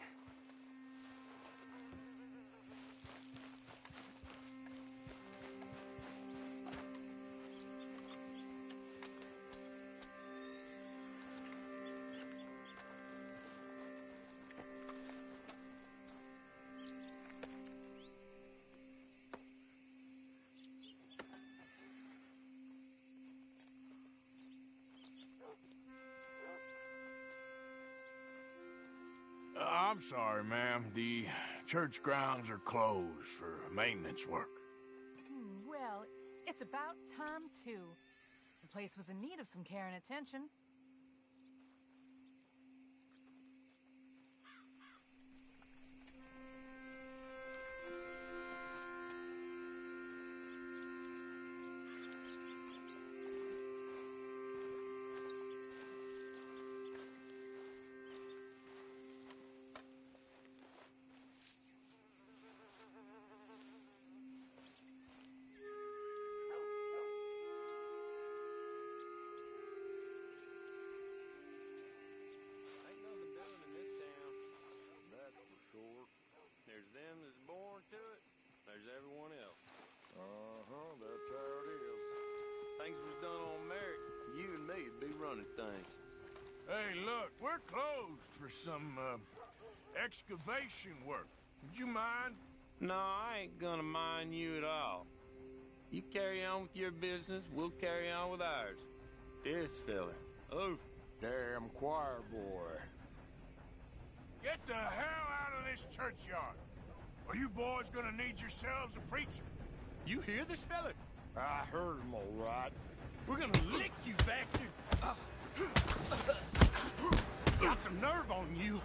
I'm sorry, ma'am. The church grounds are closed for maintenance work. Well, it's about time, too. The place was in need of some care and attention. Everyone else. That's how it is. Things was done on merit. You and me'd be running things. Hey, look, we're closed for some, excavation work. Would you mind? No, I ain't gonna mind you at all. You carry on with your business, we'll carry on with ours. This fella. Oh, damn choir boy. Get the hell out of this churchyard. Are you boys gonna need yourselves a preacher? You hear this fella? I heard him all right. We're gonna lick you, bastard! Got some nerve on you.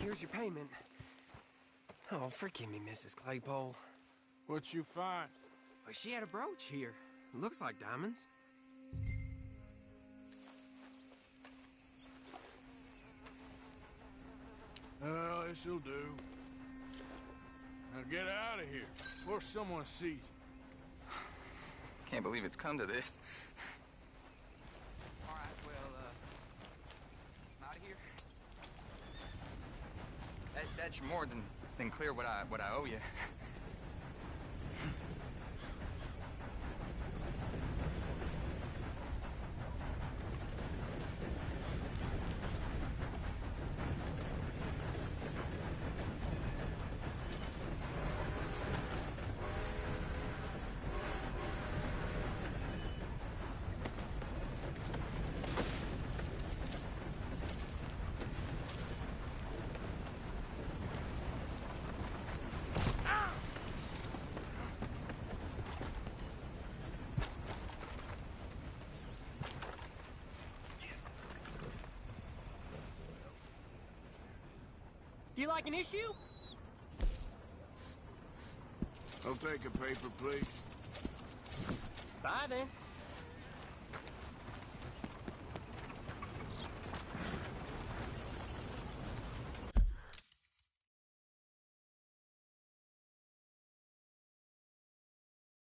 here's your payment. Oh, forgive me, Mrs. Claypole. What you find? Well, she had a brooch here. Looks like diamonds. Well, this'll do. Now get out of here before someone sees you. Can't believe it's come to this. All right, well, I'm out of here. That's more than clear what I owe you. Do you like an issue? I'll take a paper, please. Bye, then.